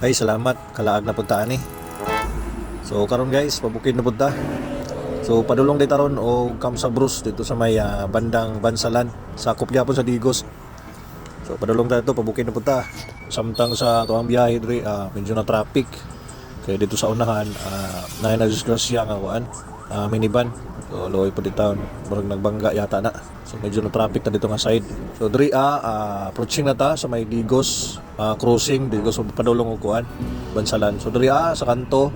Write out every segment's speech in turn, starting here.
Ay, salamat. Kalaag na puntaan eh. So, karon guys, pabukid na punta. So, padulong dito ron o Camp Sabros dito sa may bandang Bansalan. Sakop gyapon sa Digos. So, padulong dito, pabukid na punta. Samtang sa tuwang biyahe diri, medyo na traffic. Kaya dito sa unahan, na-disgrasya nga kuan, minivan. So, loy po dito, murag nagbangga yata na. So, medyo na traffic na dito nga side. So, diri approaching na ta sa may Digos, crossing, Digos padulong og kuan, Bansalan. So, diri sa kanto.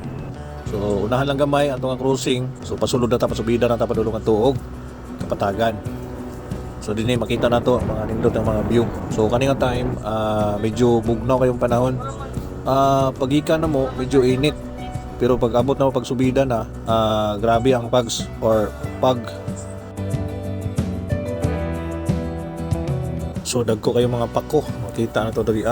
So, unahan lang gamay ang nga crossing. So, pasulod na ta, pasubida na ta padulong ang tuog, Kapatagan. So, dinhi makita na to ang mga nindot ng mga view. So, kaninga time, medyo bugnaw kayong panahon. Pagika na mo, medyo init. Pero pag abot na mo, pag subida na, grabe ang pags or pag. So, dagko kayo mga pako. Makita na to dali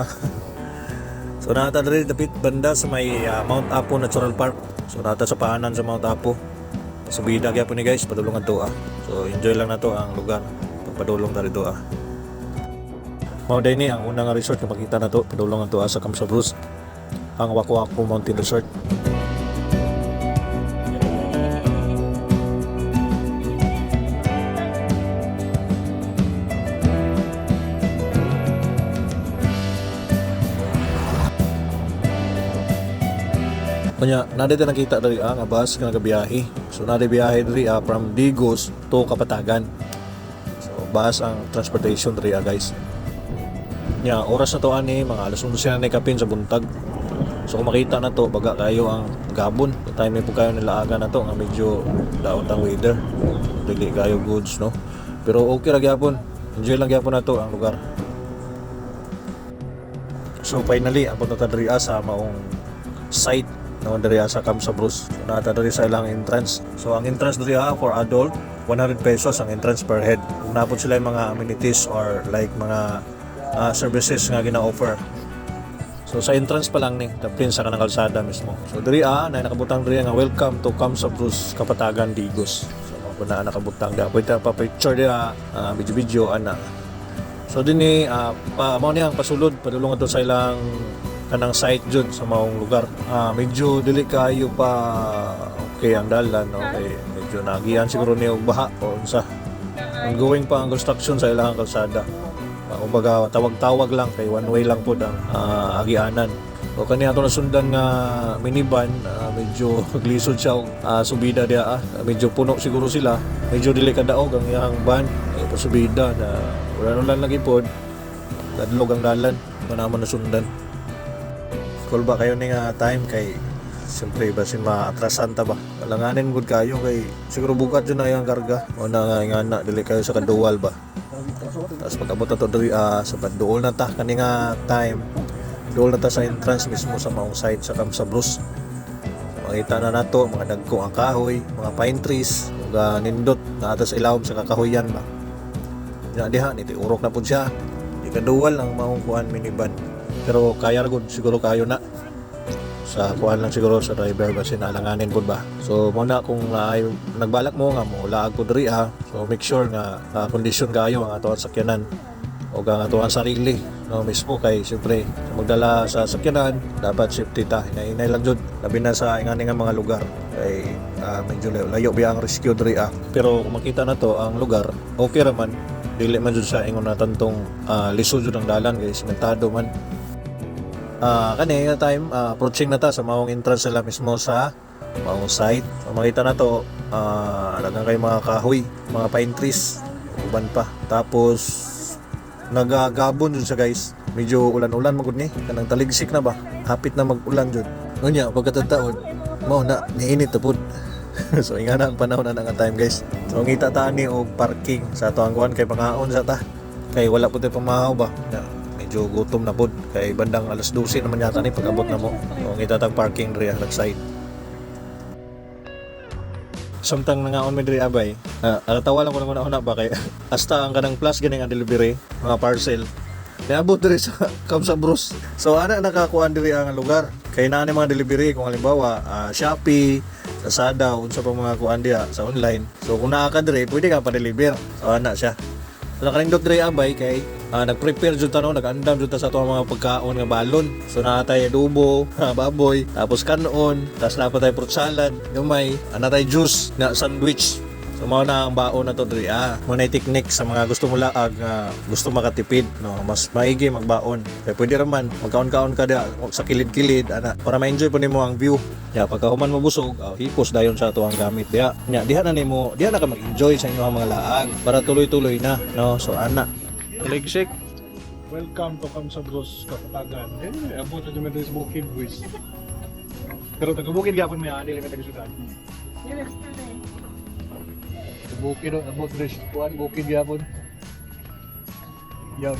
So, nata dali dapit banda sa may Mount Apo Natural Park. So, nata sa paanan sa Mount Apo. Subida kaya po ni guys, padulungan to So, enjoy lang na to ang lugar. Pagpadulong na rin to Mao day ni ang unang resort na makita na to, padulungan to sa Camp Sabros, ang Waku Waku Mountain Resort. Kanya, nadito nakita dari nga bus nga nagabiyahe. So, nagabiyahe dari from Digos to Kapatagan. So, bus ang transportation dari guys. Nya, oras na to ani, mga alas 11 na kapin sa buntag. So, kung makita na to, baga kayo ang gabon. The time po kayo nilaaga na to, nga medyo daot ang weather. Dili kayo goods, no? Pero okay lang gyapon. Enjoy lang gyapon na to ang lugar. So, finally, ang punta dari sa maong site no dari sa Camp Sabros. So, nata dari sa ilang entrance. So ang entrance dari for adult 100 pesos ang entrance per head. Kung napod sila yung mga amenities or like mga services nga gina-offer. So sa entrance pa lang ni tapin sa kanang kalsada mismo. So dari na nakabutang dari nga welcome to Camp Sabros Kapatagan Digos. So mao na nakabutang dapat pa picture dia video ana. So dinhi mao ni ang pasulod padulong ato sa ilang kanang site jud sa maong lugar. Medyo dili kayo pa okay ang dalan, okay. Medyo nagian siguro ni og baha o unsa. Ongoing pa ang construction sa ilang kalsada. Kumbaga tawag-tawag lang kay one way lang pud ang agianan. O kaniya ato nasundan nga minivan, medyo glisod siya subida dia medyo puno siguro sila. Medyo dili kadaog ang iyang van, subida na wala lagi pod. Dadlog ang dalan, manamon nasundan. Call ba kayo ni nga time kay siyempre basin maatrasan ta ba langanin gud kayo kay siguro bukat yun na yung karga o na nga dili kayo sa kaduwal ba tapos pag-abot na to diri sa duol na ta kani nga time duol na ta sa entrance mismo sa maong site sa Camp Sabros. Makita na nato mga dagko ang kahoy, mga pine trees mga nindot na atas ilawom sa kakahoyan ba diha niti urok na pud siya di kaduwal ang maong kuan minivan. Pero kaya rin siguro kayo na sa kuhan lang siguro sa driver kasi nalanganin po ba. So muna kung nagbalak mo nga mo laag po diri so make sure nga kondisyon kayo ang ato ang sakyanan o ang ato ang sarili no mismo kay siyempre magdala sa sakyanan dapat safety ta hinay lang jud labi na sa ingani nga mga lugar kay medyo layo biya ang rescue diri pero kung makita na to ang lugar okay raman dili man jud sa ingon na tantong lisod jud ang dalan kay sementado man. Kanina time approaching na ta sa maong entrance sila mismo sa maong site. So, makita na to alagang kay mga kahoy, mga pine trees, uban pa. Tapos nagagabon jud siya guys. Medyo ulan-ulan magud ni, kanang taligsik na ba. Hapit na mag-ulan jud. Unya pagkatataon, mao na niinit ta pud. So inga na ang panahon na nga time guys. So ngita ta ni og parking sa ato ang kuan kay pangaon sa ta. Kay wala pud tay pamahaw ba. Medyo gutom na pod kay bandang alas 12 naman yata ni pag-abot na mo. So ngita tag parking diri sa side. Samtang nangaon mi diri abay. Tawa lang ko na una ba kay hasta ang kanang plus gani nga delivery, mga parcel. Niabot diri sa Kamsa Bros. So ana nakakuan diri ang lugar. Kay naa ni mga delivery kung halimbawa Shopee, Lazada, unsa pa mga kuan diha sa online. So kung naa ka diri, pwede ka pa-deliver. So ana siya. So nakalindot diri abay kay nag-prepare jud ta no, nag-andam jud ta sa ato mga pagkaon nga balon. So naa tay adobo, baboy, tapos kanon, tapos na pa tay fruit salad, gamay, ana tay juice na sandwich. So mao na ang baon na to diri. Mo na technique sa mga gusto mo laag nga gusto makatipid no, mas maigi magbaon. Kay pwede ra man magkaon-kaon ka da sa kilid-kilid ana para ma-enjoy po nimo ang view. Ya pagka human mabusog, hipos dayon sa ato ang gamit diha. Nya diha na nimo, diha na ka mag-enjoy sa inyong mga laag para tuloy-tuloy na no. So ana leg shake. Welcome to Kamsa Bros Kapatagan. Abot na naman sa Bukid Boys. Pero taga-Bukid gapon may ani lang taga-syudad. Bukid do, abot res kuan Bukid gapon. Yaw.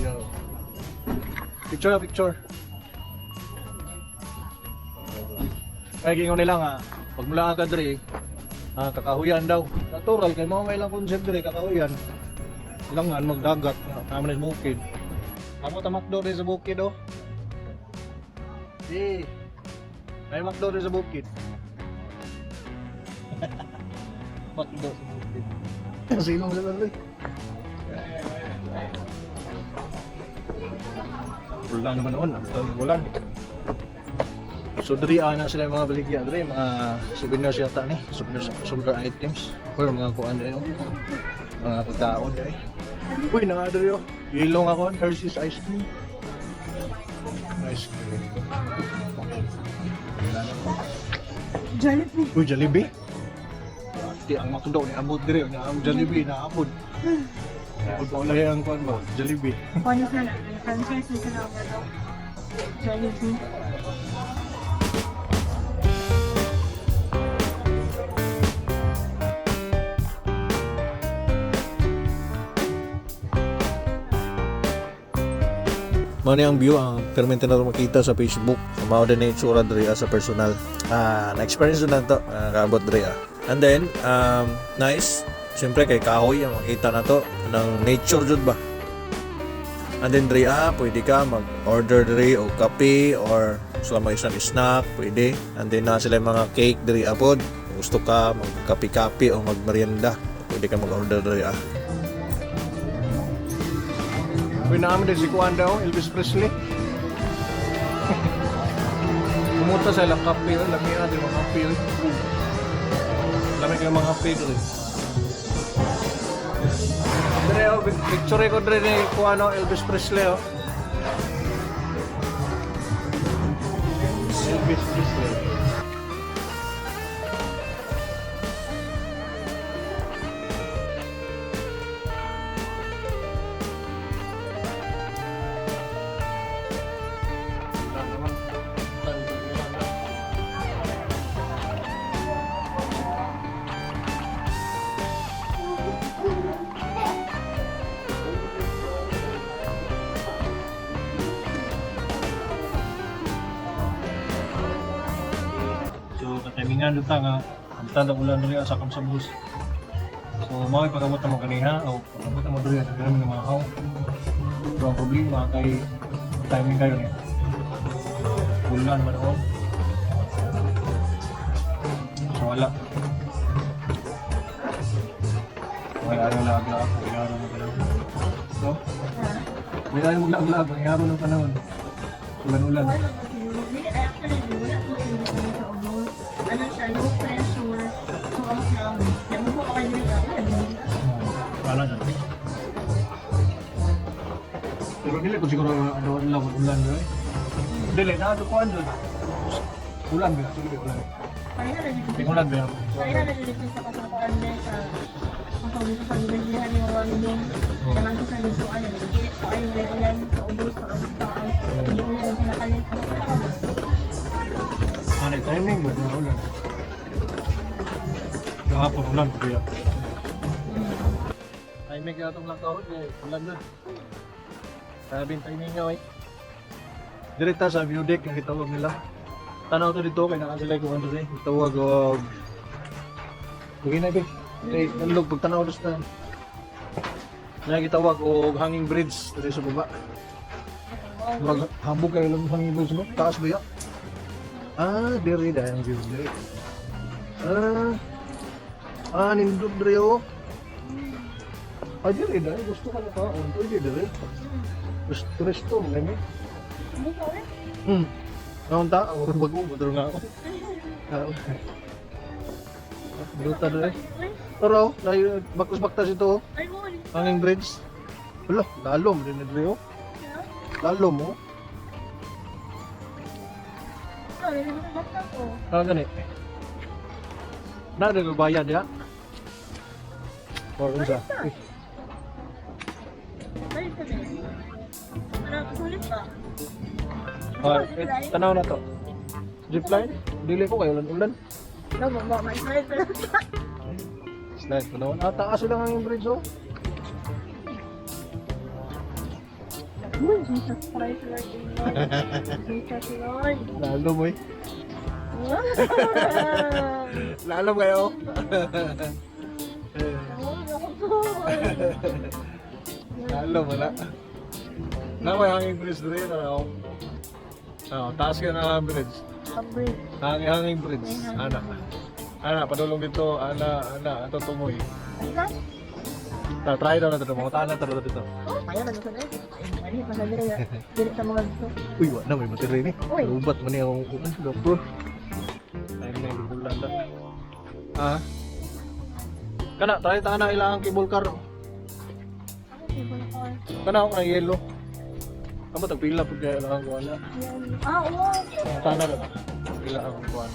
Picture. Kaya gingon nila nga, pag mula ka diri, kakahuyan daw. Natural kay mao may lang concept diri kakahuyan. Ilangan magdagat naman sa Bukid. Amo ta McDo rin sa Bukid oh. May McDo rin sa Bukid. McDo sa Bukid. Sino mo lang rin? Ulan naman noon, ulan. So diri ana sila yung mga baligya diri, mga souvenirs yata ni, souvenir items or mga kuan diri mga pagkaon diri. Uy, nga diri oh. Ilong ako, Hershey's ice cream. Ice cream. Jollibee. Uy, Jollibee? Di ang McDo ni abot diri, ang Jollibee na abot. Abot pa ulay ang kuan ba? Jollibee. Paano sa franchise na sila daw? Jollibee. Mao ni ang view ang permanente na makita sa Facebook. So, mao din ni itsura diri sa personal. Na-experience na to, kaabot diri. And then nice. Siyempre kay kahoy ang makita na to ng nature jud ba. And then diri pwede ka mag-order diri o kape or so may isang snack, pwede. And then na sila mga cake diri apod. Gusto ka magkape-kape o magmerienda, pwede ka mag-order diri. Uy, namin din si Kuan daw, Elvis Presley. Pumunta sa ilang kape, lami natin mga kape. Lami kayo mga kape doon. Dire, picture ko dire ni Kuan, Elvis Presley. Elvis Presley. So, katimingan dito nga, ang tanda ulan rin sa Kamsa Bros. So, mga pagkamot na mo kaniha, o pagkamot na mo rin sa ganun ng mga haw. So, ang problema kay timing kayo niya. Ulan man ako. So, wala. May araw lag-lag, may araw mag-lag. So, may araw mag-lag-lag, may araw ng panahon. Ulan-ulan. Ano siya, low pressure. So, ang sabi, yan mo ako kayo Wala na. Pero dili ko siguro ano lang ulan ba? Dili na ko ano. Ulan ba? Sige ulan. Kaya na dito. Ulan ba? Kaya na dito sa kasapaan sa dito sa bilihan yung walong naman sa dito ano, so ay ulan sa ubos sa kasapaan. Yung ulan sa nakalit. Ano timing ba na ulan? Kahapon ulan kaya. Timing kaya itong lakawin eh, ulan na. Sabi yung timing nga eh. Direta sa view deck yung itawag nila. Tanaw to dito kaya nakasilay ko ano rin. Itawag o Bugay na, Big. Okay, nalog, pagtanaw dos na. Nagitawag o hanging bridge dito sa baba. Hambog kayo lang hanging bridge mo? Taas ba yan? Ah, diri dahil ang view diri. Nindog diri oh. Diri dahil gusto ka na ka. Pwede diri. Gusto resto, lami. Hindi ko ulit. Naon ta? Ang bago, betul nga ako. Duta diri. Pero, dahil baktas-baktas ito oh. Ay, mo ulit. Hanging bridge. Wala, lalom din na diri oh. Lalom oh. Ay, nakakata ko. Gani. Nada bayad ya? Or unsa? Ay, sabi. Parang sulit ba? Tanaw na to. Zipline? Dili ko kayo ulan-ulan. Ano ba? May slide pa lang. Slide pa naman. Taas sila nga yung bridge oh. Uy, Jesus Christ, Lord. Jesus Lord. Lalo mo eh. Lalo kayo. Lalo mo na. May hanging bridge rin ano. Taas ka na ang bridge. Hanging bridge. Ana, padulong dito. Ana, ato tumoy. Try daw na ito. Mga tanan ito dito. Ayan, ano ka na? Ay, masabi na dili sa mga gusto. Uy, wala na. May materi ni. Uy. Ubat man niya akong doktor. Time na yung bulan na. Kana, try ta na ilang cable car. Kana ako na yellow. Kamu tagpila pag kaya ilang ko wala. Oo. Tana na. Pila ang kuwan.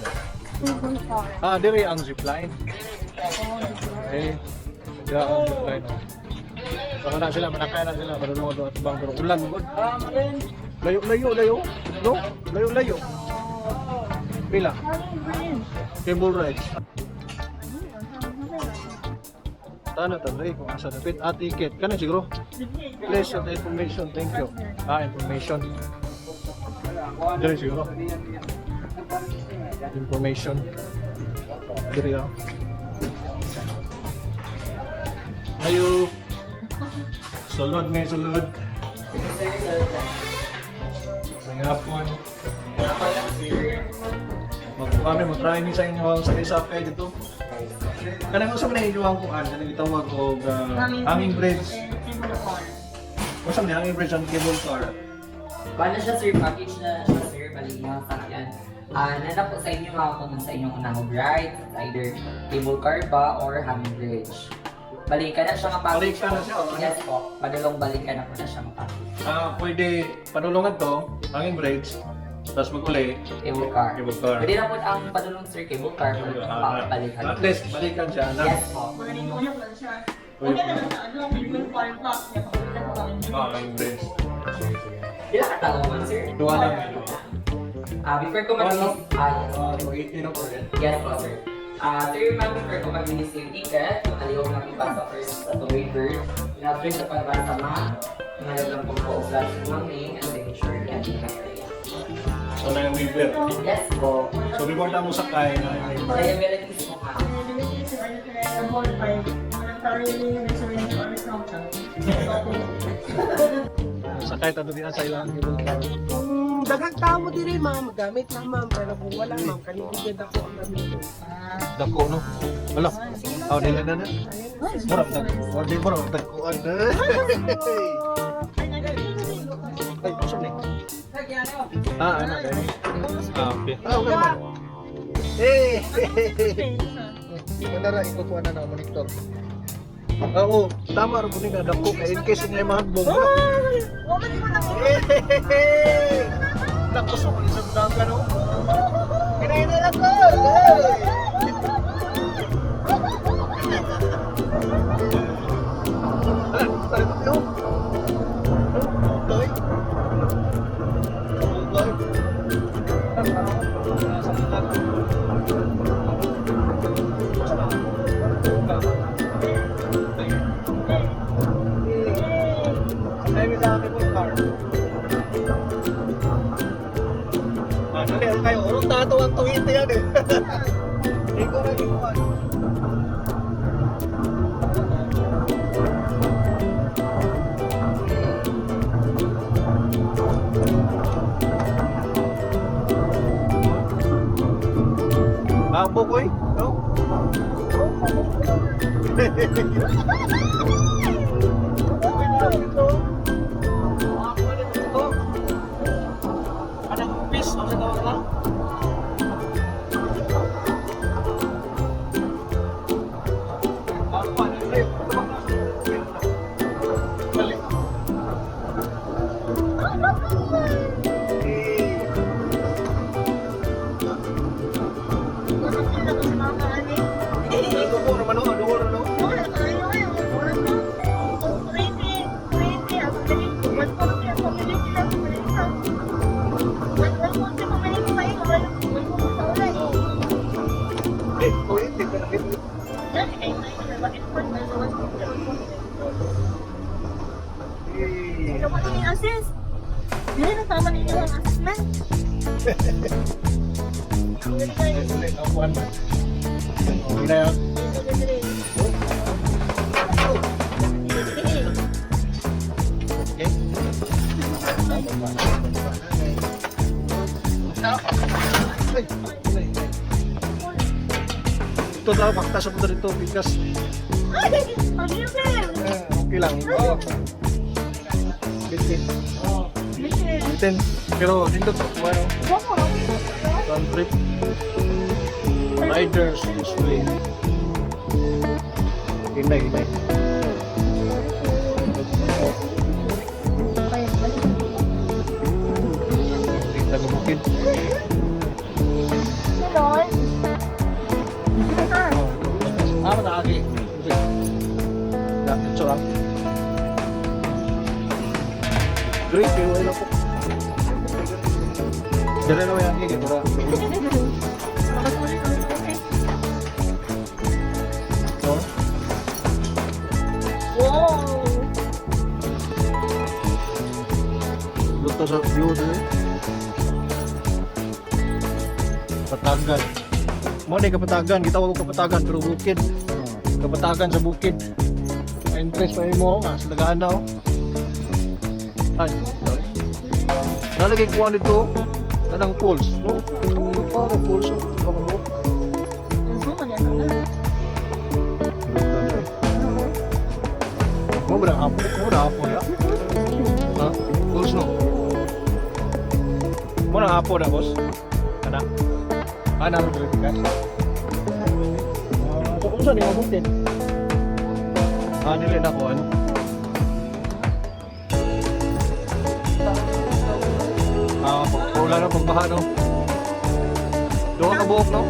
Diri ang zipline. Ya ang zipline. Baka na sila, manakaya na sila. Marunong doon at bang pero ulan. Layo. No? Layo. Pila? Cable ride. Tana tanay kung asa na fit. Ticket. Kana siguro. Place of information. Thank you. Information. Diri siguro. Information. Diri ah. Ayo. Sulod. Singapon. Kami mag-try ni sa inyo sa isa kayo dito. Kanang usap na iluwang kuan, kanang itawag og hanging bridge. Usap na hanging bridge ang cable car. Paano siya sir, package na siya sir, bali mga sakyan. Nanda po sa inyo mga kung sa inyong unang ride, either cable car ba or hanging bridge. Balikan na siya nga package. Balikan na siya, oh. Yes po, padulong balikan na po na siya nga package. Pwede panulungan to, hanging bridge, tapos mag-uli, Cable car. cable car. Pwede na po ang padulong sir, cable car, balikan. At least, balikan siya na. Yes po. Magaling lang siya. Huwag na lang sa ano, minimum farm box. Napakita ko kami. Hanging bridge. Bila ka talagang sir? Duwa lang. Before ko mag-release, Mag-18 ako rin. yes po sir. Sir, before ko mag-release yung ticket, yung aliyaw na pipasa first sa waiver, in-upgrade sa pagbasa ngayon lang po po flash yung name and making sure yan yung area. So na yung waiver. Yes po. So reward mo sa kaya na yung waiver. Liabilities mo ka. Sakay tayo din sa ilang cable car. Daghang tao diri ma'am, gamit na ma'am, pero kung wala ma'am, kanibigyan ako ang gamit. Dako no. Wala. Nila na. Murag dag. Wala murag dagkuan na. Ay, usap ni. Ano kay? Okay. Okay man. Manara ikukuha na monitor. Oo, tama rin po nga dako kay in case nga mahagbong. Dako sa mga isang daga no. Kinain na lang ko. Tayo ko. Toy. Dali, kayo. Urong tato ang tuwite yan eh. Ikaw na ginawa. Ito pa rin yung assist. Hindi na tama ninyo ang assessment. Nakuan ba? Okay na yan. Okay. Ito daw, baktas ako dito because okay lang. Bitin. Bitin. Pero dito to, ano? One trip. Riders this way. Hinay, hinay. Tingnan mo bukid. Nakaki. Ito lang. Great, pero wala po. Dala na yan, hindi para. Wow! Luto sa view doon. Patagan. Mo ni kapatagan, kita wag kapatagan pero bukid. Kapatagan sa bukid. Entrance pa mo nga sa Lagana oh. Ay. Nalagay ko dito kanang pools, no? Para pools. Mo berang apa ya? Ha? Pools no. Mo na apo na boss. Ana. Ana ro kan. So kung saan yung abutin? Nilin ako ano? Wala na pagbaha no? Doon ka buhok no?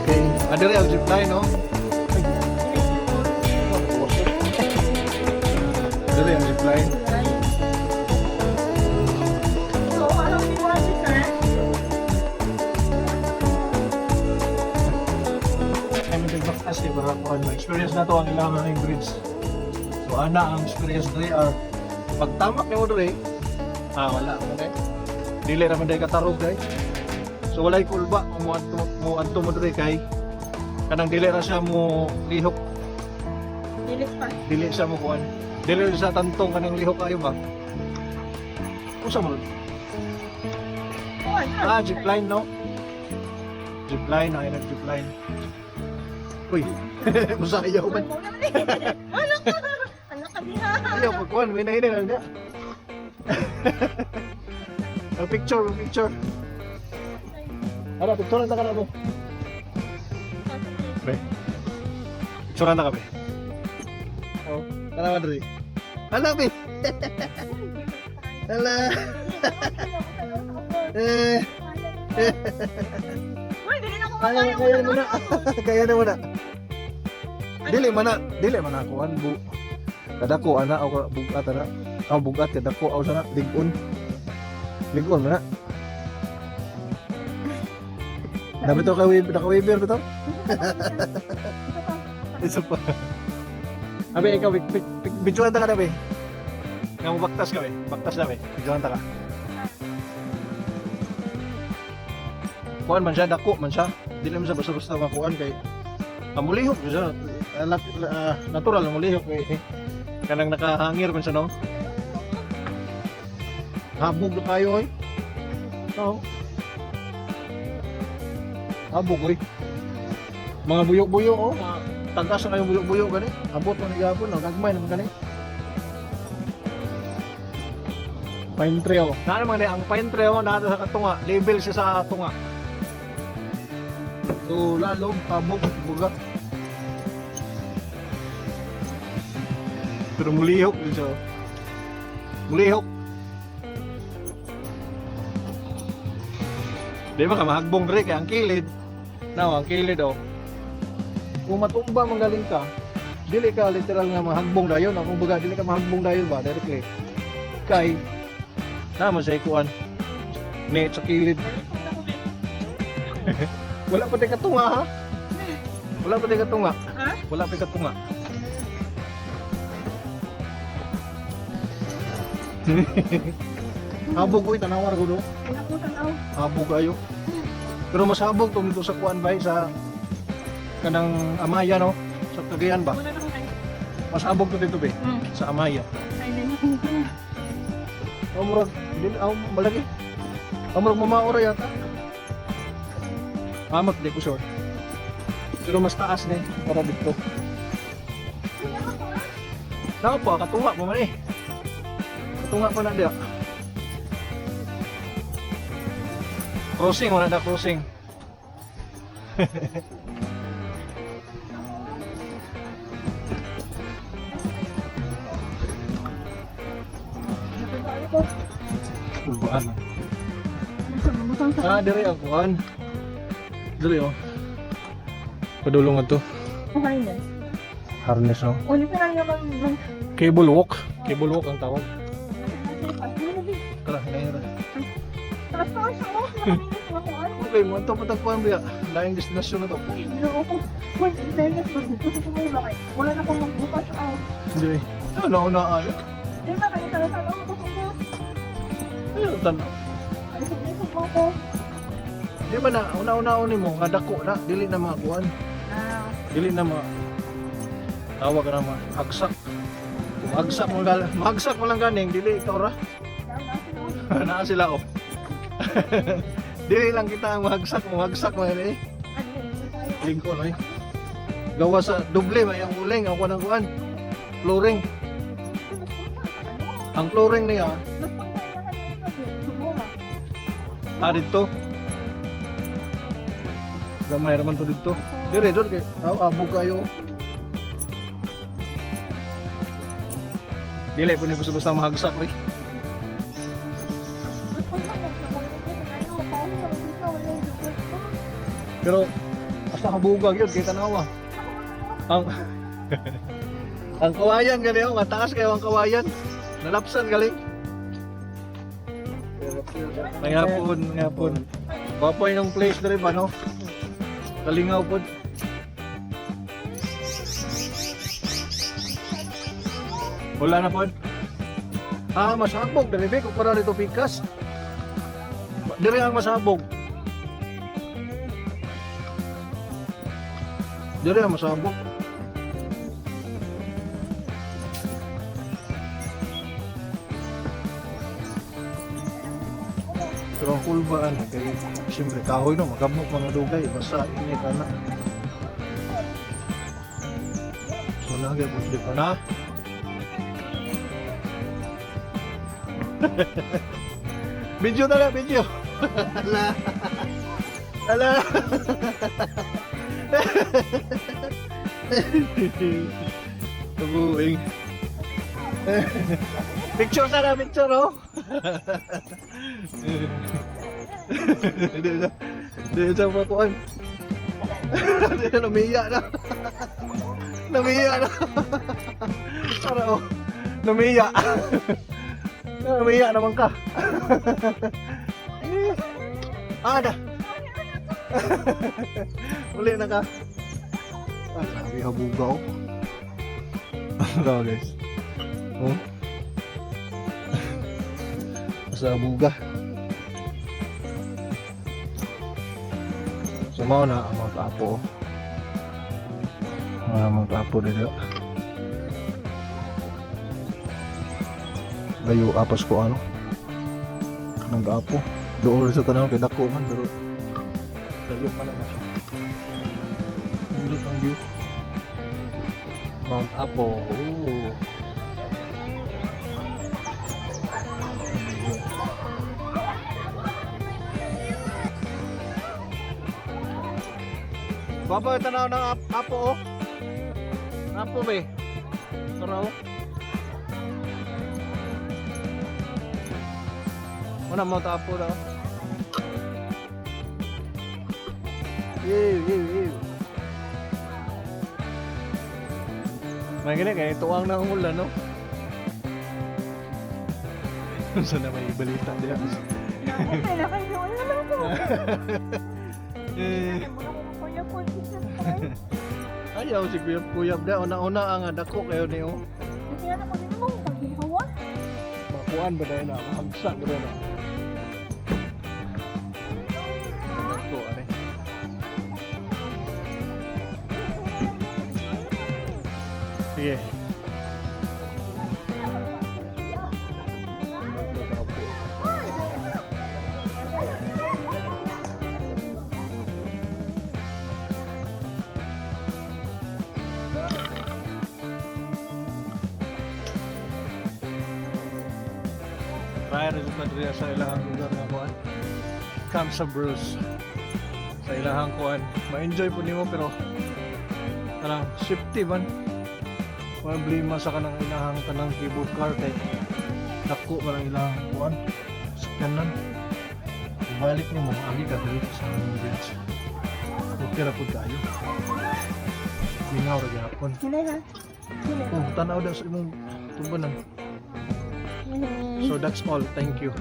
Okay. Ada rin ang zipline no? Ada rin ang zipline. Kasi para po ano, experience na to ang ilangan ng bridge. So ana ang experience dre pagtamak ni mo dre, wala mo dre. Dili ra man dai katarog dai. So walay kulba mo adto mo dre kay kanang dili ra siya mo lihok. Dili siya mo kuan. Dili sa tantong kanang lihok ayo ba? Usa mo? Zipline no? Zipline ay nag-zipline. Uy, musayaw man. Ano ka diha? Ayaw, pagkuhan, may nahinay lang niya. Picture. Ano, picturean na ka na mo. Be, picturean na ka be. Oh, kanaman rin. Hala be. Hala. Uy, dili na ako Kaya mo na. Kaya na mo na. Dili man ako an bu. Kada ko ana ako bugat ana. Aw bugat kada ko aw sana ligon. Ligon man na. Dapat to ka-weber ba to? Isa pa. Abi ikaw bidjuan ta ka na be. Nga mo baktas ka be. Baktas na be. Bidjuan ta ka. Kuan man siya, dako man siya. Dili man siya basta-basta makuan kay mulihok siya. Natural na mulihok kay kanang nakahangir man siya no. Habog na kayo oy. No. Habog oy. Mga buyok-buyok oh. Tagas na kayo buyok-buyok gani. Abot man gapon no, gagmay naman gani. Pine tree oh. Naan man ang pine tree oh, nato sa katunga, level siya sa tunga. So lalo habog buga. Pero mulihok din siya. Mulihok. Di ba ka mahagbong rin kaya ang kilid. Now, ang kilid oh. Kung matumba magaling ka, dili ka literal nga mahagbong dayon. Kung baga, dili ka mahagbong dayon ba, directly. Kay, naman sa ikuan. Net sa kilid. Wala pa tayo katunga ha. Wala pa di katunga. Ha? Wala pa katunga. Habog ko itanawar ko do. Wala ko tanaw. Habog kayo. Pero mas habog to dito sa kuan bay sa kanang Amaya no. Sa Cagayan ba? Wala na ko kayo. Mas habog to dito be sa Amaya. Ay, nanakin ko. Amurag dili malagi. Amurag mamaora yata. Amat di ko sure. Pero mas taas ni para dito. Napa katunga mo man eh. Katunga pa na dia. Crossing wala na crossing. Ulbaan. Ah, diri ang kuan. Diri oh. Padulong ato. Okay na. Harness no. Ulit na lang naman. Cable walk. Cable walk ang tawag. Tara, ngayon. Tapos ako siya ako. Okay, mo ito patagpuan biya. Laing destinasyon na to. Wala na akong magbukas out. Hindi. Naunaan. Di ba kayo sa ako ko? Ayun, tanaw. Ay, sabihin ko ako. Di ba na, una-una mo, nga dako na, dili na mga kuhan. Ah, Dili na mga, tawag ka na mga, hagsak. Kung hagsak mo lang ganing, dili ikaw ra. Naa sila oh. Dili lang kita ang mahagsak mo eh. Lingko no eh. Gawa sa doble, may ang uling, ang kuhan ang kuhan. Flooring. Ang flooring niya, dito. Gamay naman to dito. Dire doon kay abog kayo. Dili po ni basta mahagsak ri. Pero basta kabugag yun kay tanawa. Ang ang kawayan gali oh, mataas kayo ang kawayan. Nalapsan galing. Ngapon. Papoy ng place diri ba no? Kalingaw po. Wala na po. Ah, masabog. Dali ba? Kung para dito pikas. Diri ang masabog. Diri ang masabog. Pero ang kulbaan kay siyempre kahoy no, magamok mga dugay basta init na. So lagi po di pa na. Video na lang, video. Ala. Tubuing. Picture sana, picture oh. Hindi sa pakuan. Namiya na. Namiya na. Para oh. Namiya. Namiya naman ka. Ada. Uli na ka. Ah, sabi habugaw. Ano guys? Oh. Sa buga. Sumaw na ang mga apo. Mga apo dito. Layo apas ko ano. Nang apo. Doon sa tanong kay dako man pero layo pa lang siya. Dito ang view. Mount Apo. Ooh. Baba tanaw ng apo oh. Apo be. Tanaw. Mana mo ta apo daw. Yew. May gani kay tuwang na ulan no. Sana may balita diya. Okay na kayo. Wala naman ako. Eh. Wala ko kuya po si Sister. Ayaw si Kuyap na una-una ang dako kayo niyo. Kasi na po dito mo, pag-hawa. Makuan ba dahil na? Mahagsak ba dahil na? Dako, ano eh. Sige. Kaya rin ito sa ilahang lugar nga kuan. Camp sa Bruce. Sa ilahang kuan. Ma-enjoy po nimo pero kanang safety man. Problema sa kanang ilahang kanang cable car kay dako man ang ilahang kuan. Sakyanan. Balik nimo agi ka dito sa bridge. Okay ra pud kayo. Minaw ra gyapon. Sila ha? Sila. Oh, tanaw daw sa imong tubanan. So that's all. Thank you.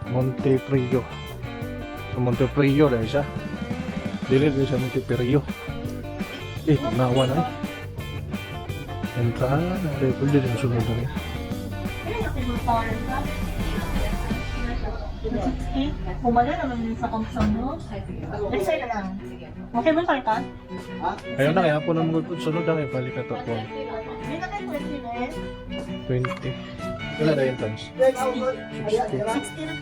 Monteprio. Sa Monteprio dahil siya. Dili din sa Monteprio. Nawa na eh. Entrada na rin. Pwede din sunod na rin. Bumala naman din sa komsong mo. Isa na lang. Okay ba tayo ka? Ayun na kaya po na mga sunod na rin. Balik na to po. Hindi na kayo pwede 20. Wala na yung times. 60. 60 na.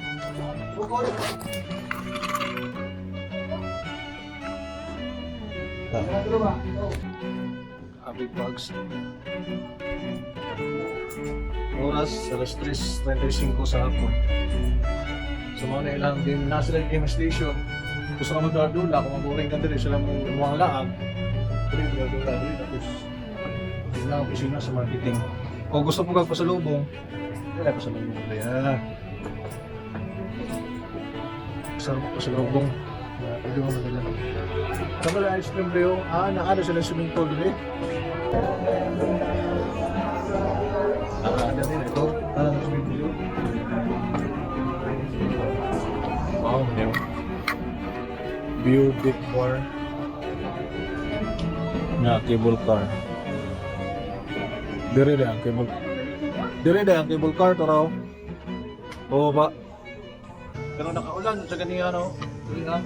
Happy Bugs. Oras, alas 3:35 sa hapon. So mga na ilang din nasa lang game station. Gusto ka magdadula, kung maburing ka din, sila mong mga laang. Pero yung magdadula din, tapos tingnan ang opisina sa marketing. Kung gusto mo magpasalubong, wala pasalubong mo kaya. Gusto mo pasalubong, pwede mo madala. Sama na ice cream Leo, naano sila swimming pool din. Nakakada din ito, swimming pool. Wow, Leo. View big car. Na cable car. Dire ang cable. Dire ang cable car to raw. Oo ba? Pero nakaulan sa ganyan ano. Dire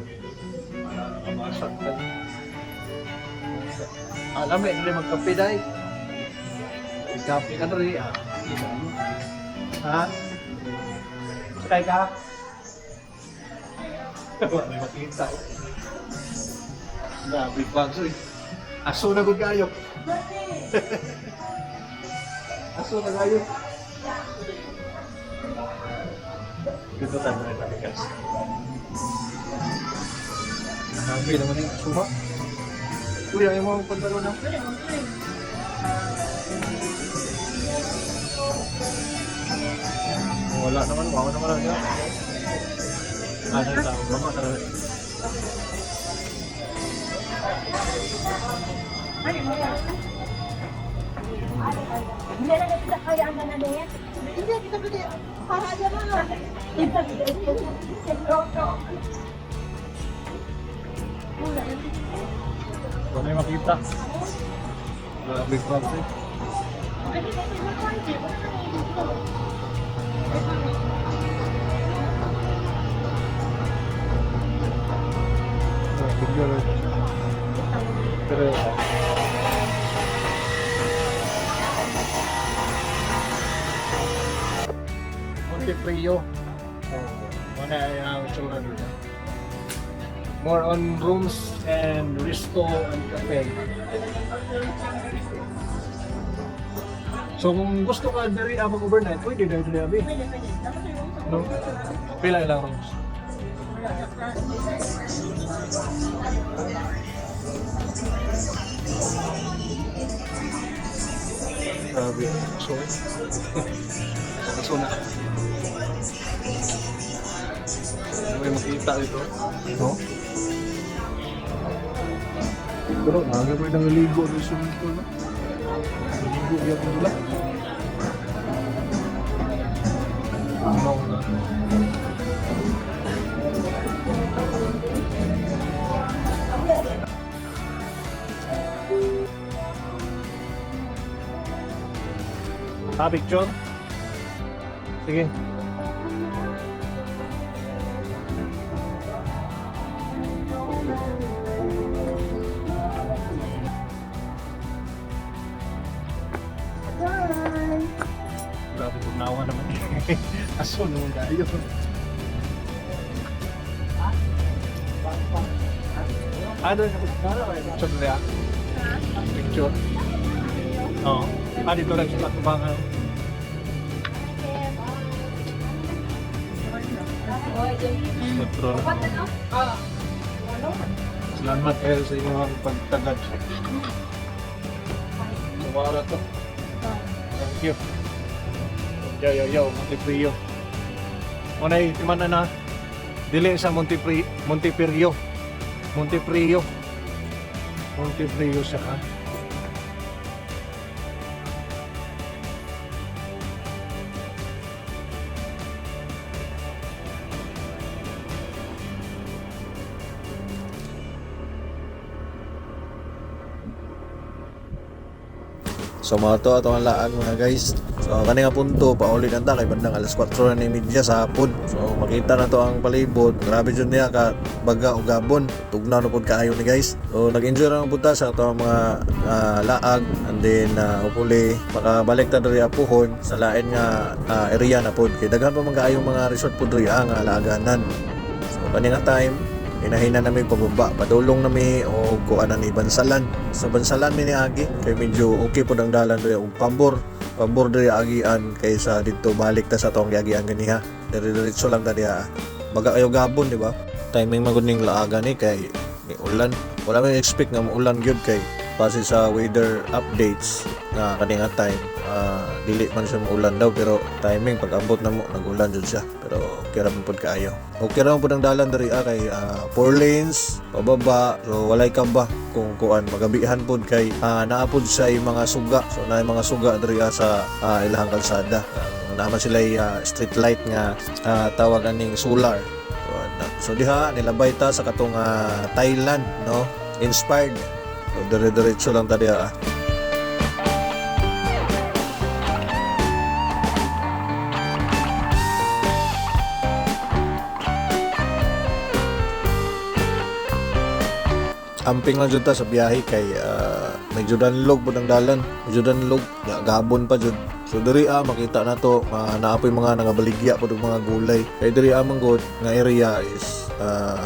Namasak ka. Alam eh, hindi magkape dahil. Magkape ka na rin, ah. Ha? Sakay ka? Wala na makita. Big bags eh. Aso na gud kayo. Aso na kayo. Dito tayo na talikas. Sabi naman yung aso ba? Kuya, yung mga pantalon na. Wala naman, wala naman lang yan. Ano yung tao? Mama talaga. Hindi na kita kaya ang na din. Hindi kita pwede. Para aja na. Kita pwede. Wala yung makita. Big bags eh. Pero Montefrio. Mana yang itsura nila. More on rooms and resto and cafe. So kung gusto ka diri abang overnight, pwede dahil diri abi. No? Pila ilang rooms? Grabe. So, na. May makita dito. No? Pero naga ko yung ligo ng swimming pool. No? Ligo yan nila. No. Picture? Sige. Grabe kung nawa naman eh. Aso naman tayo. Ano yung picture niya? Picture? Oo. Dito lang sa tubangan. Salamat kayo sa inyong pagtagad. Sumara to. Thank you. Yo, Montefrio. Unay, timana na. Dili sa Montefrio. Montefrio siya ka. So mga to ato ang laag mga guys. So kani nga punto paulit anta kay bandang alas 4 na ni media sa hapon. So makita na to ang palibot. Grabe jud niya ka baga ug gabon. Tugnaw na pud kaayo ni guys. So nag-enjoy ra ang punta sa ato mga laag and then hopefully makabalik ta diri apuhon sa lain nga area na pud kay daghan pa man kaayong mga resort pud diri nga laaganan. So kani nga time hinahina namin pababa, padulong nami o kuan ni Bansalan. Sa Bansalan mi ni agi kay medyo okay pud ang dalan diri og pambor diri agian kaysa dito balik ta sa tong agian ganiha. Diretso lang ta diha. Baga kayo gabon di ba? Timing magud ning laaga ni kay ni ulan. Wala man expect nga maulan gyud kay base sa weather updates na kaninga time dili man siya maulan daw pero timing pag ambot na mo nagulan jud siya pero okay ra man pud kaayo. Okay ra man pud ang dalan diri kay 4 lanes pababa so walay kamba kung kuan magabihan pud kay naapod sa mga suga so naay mga suga diri sa ilahang kalsada. Naman sila street light nga tawag aning solar. So diha nilabay ta sa katong Thailand no inspired. So dire-diretso lang ta diha. amping lang jud ta sa biyahe kay medyo danlog po ng dalan, medyo danlog, gabon pa jud. So diri makita na to, naapoy mga nangabaligya po ng mga gulay. Kay diri manggod nga area is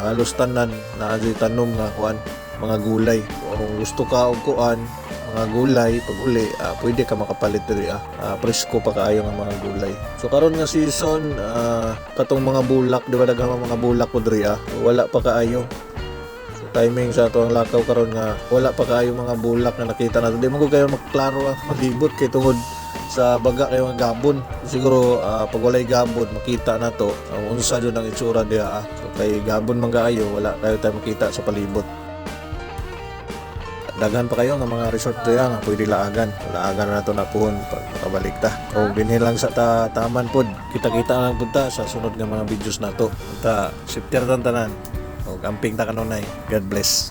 halos tanan na tanom nga kuan mga gulay. So, kung gusto ka og kuan mga gulay pag uli, pwede ka makapalit diri presko pa kaayo nga mga gulay. So karon nga season katong mga bulak, di ba daghang mga bulak po diri wala pa kaayo. Timing sa to ang lakaw karon nga wala pa kayo mga bulak na nakita nato. Di man ko kayo maklaro maglibot kay tungod sa baga kayo nga gabon. Siguro pag walay gabon makita na to unsa jud ang itsura diha. So kay gabon man kaayo wala kayo tayo makita sa palibot. Daghan pa kayo nga mga resort diha nga pwede laagan. Laagan na to na puhon pag makabalik ta. O dinhi lang sa taman pod. Kita-kita lang pud ta sa sunod nga mga videos nato. Ta safety tanan. O amping ta kanunay. God bless.